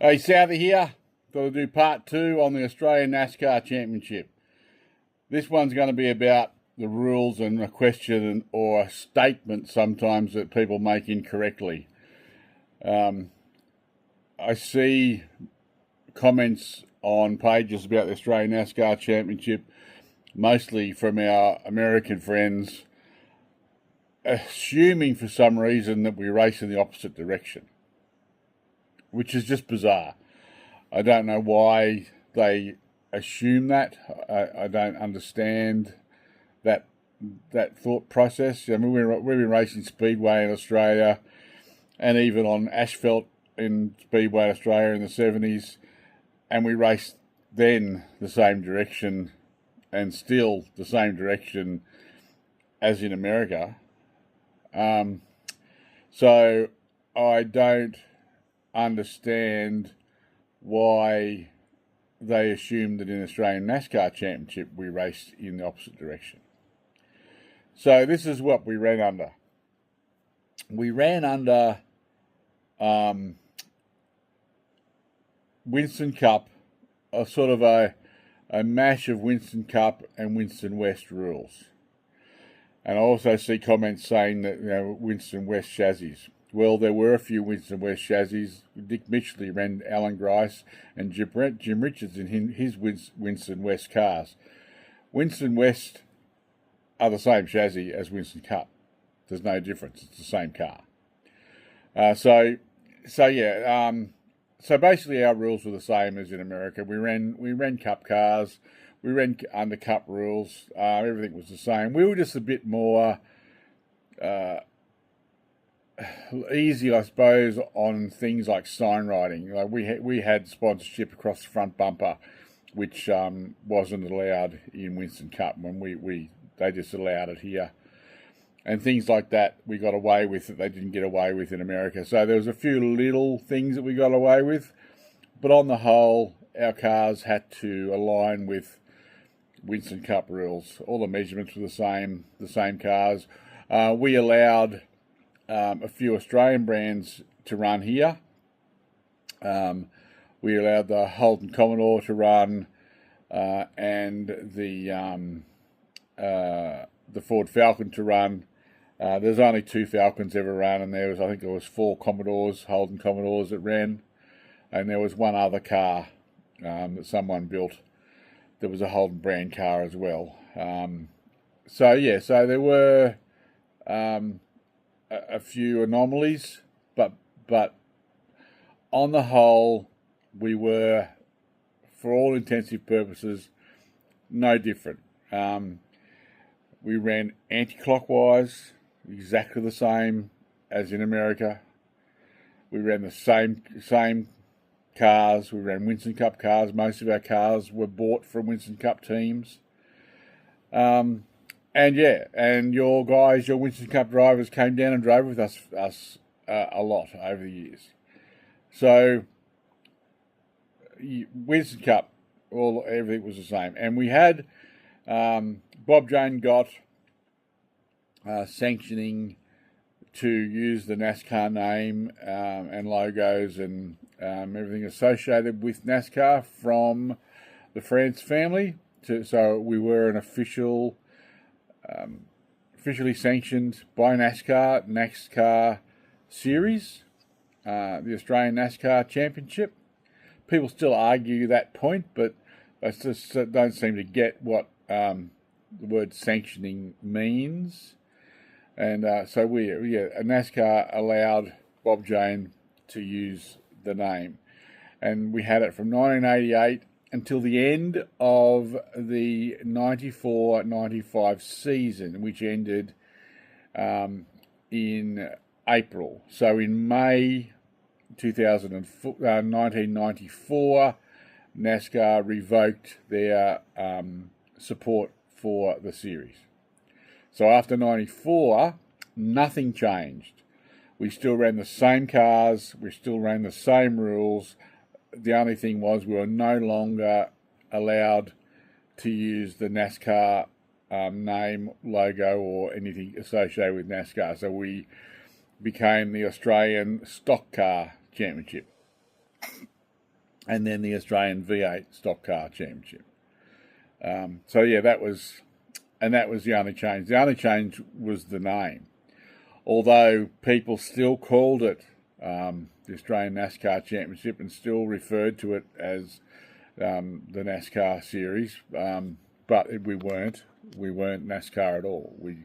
Hey, Southy here. Got to do part 2 on the Australian NASCAR Championship. This one's going to be about the rules and a question or a statement sometimes that people make incorrectly. I see comments on pages about the Australian NASCAR Championship, mostly from our American friends, assuming for some reason that we race in the opposite direction, which is just bizarre. I don't know why they assume that. I don't understand that thought process. I mean, we've been racing Speedway in Australia and even on asphalt in Speedway Australia in the 70s, and we raced then the same direction and still the same direction as in America. So I don't understand why they assume that in the Australian NASCAR Championship we raced in the opposite direction. So this is what we ran under. We ran under Winston Cup, a sort of a mash of Winston Cup and Winston West rules. And I also see comments saying that, Winston West chassis. Well, there were a few Winston West chassis. Dick Mitchell ran Alan Grice and Jim Richards in his Winston West cars. Winston West are the same chassis as Winston Cup. There's no difference. It's the same car. So basically our rules were the same as in America. We ran Cup cars. We ran under Cup rules. Everything was the same. We were just a bit more easy, I suppose, on things like sign writing. Like we had sponsorship across the front bumper, which wasn't allowed in Winston Cup when they just allowed it here. And things like that we got away with that they didn't get away with in America. So there was a few little things that we got away with, but on the whole, our cars had to align with Winston Cup rules. All the measurements were the same cars. We allowed a few Australian brands to run here. We allowed the Holden Commodore to run and the Ford Falcon to run. There's only 2 Falcons ever run, and I think there was 4 Commodores, Holden Commodores that ran, and there was one other car that someone built. There was a Holden brand car as well. So there were a few anomalies, but on the whole, we were, for all intensive purposes, no different. We ran anti-clockwise, exactly the same as in America. We ran the same cars. We ran Winston Cup cars. Most of our cars were bought from Winston Cup teams. And your guys, your Winston Cup drivers came down and drove with us a lot over the years. So Winston Cup, everything was the same. And we had Bob Jane got sanctioning to use the NASCAR name and logos and everything associated with NASCAR from the France family. So we were an officially sanctioned by NASCAR series, the Australian NASCAR Championship. People still argue that point, but they just don't seem to get what the word sanctioning means. And so NASCAR allowed Bob Jane to use the name. And we had it from 1988 until the end of the 94-95 season, which ended in April. So in May 1994, NASCAR revoked their support for the series. So after 94, nothing changed. We still ran the same cars, we still ran the same rules. The only thing was we were no longer allowed to use the NASCAR name, logo, or anything associated with NASCAR. So we became the Australian Stock Car Championship. and then the Australian V8 Stock Car Championship. So yeah, that was the only change. The only change was the name, although people still called it the Australian NASCAR Championship and still referred to it as the NASCAR series, but we weren't NASCAR at all. We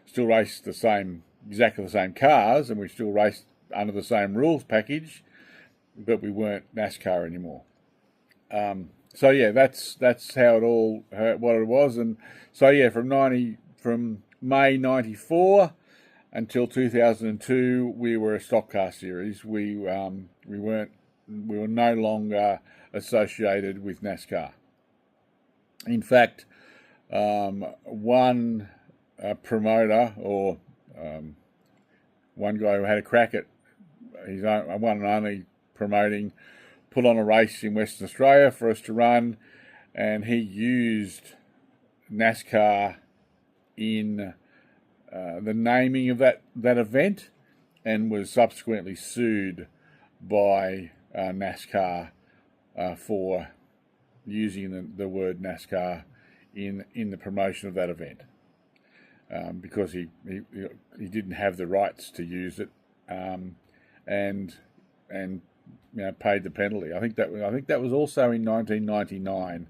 still raced exactly the same cars, and we still raced under the same rules package, but we weren't NASCAR anymore. So yeah, that's how what it was, and so yeah, from May '94 until 2002, we were a stock car series. We were no longer associated with NASCAR. In fact, one promoter or one guy who had a crack at his own, one and only promoting, put on a race in Western Australia for us to run, and he used NASCAR in the naming of that event, and was subsequently sued by NASCAR for using the word NASCAR in the promotion of that event, because he didn't have the rights to use it, and paid the penalty. I think that was also in 1999,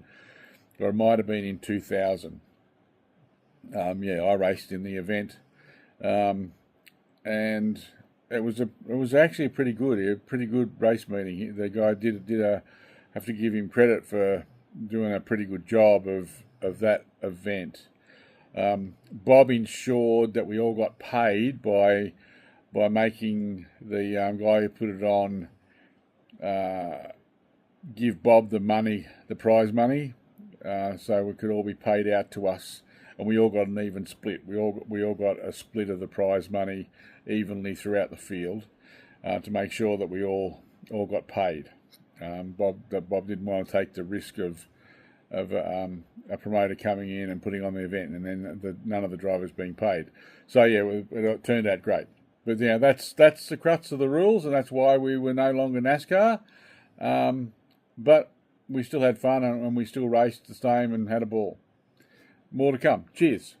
or it might have been in 2000. I raced in the event, and it was actually a pretty good race meeting. The guy have to give him credit for doing a pretty good job of that event. Bob ensured that we all got paid by making the guy who put it on give Bob the prize money, so we could all be paid out to us, and we all got an even split. We all got a split of the prize money evenly throughout the field, to make sure that we all got paid. Bob didn't want to take the risk of a promoter coming in and putting on the event and then none of the drivers being paid. So yeah, it turned out great. But yeah, that's the crux of the rules, and that's why we were no longer NASCAR. But we still had fun, and we still raced the same and had a ball. More to come. Cheers.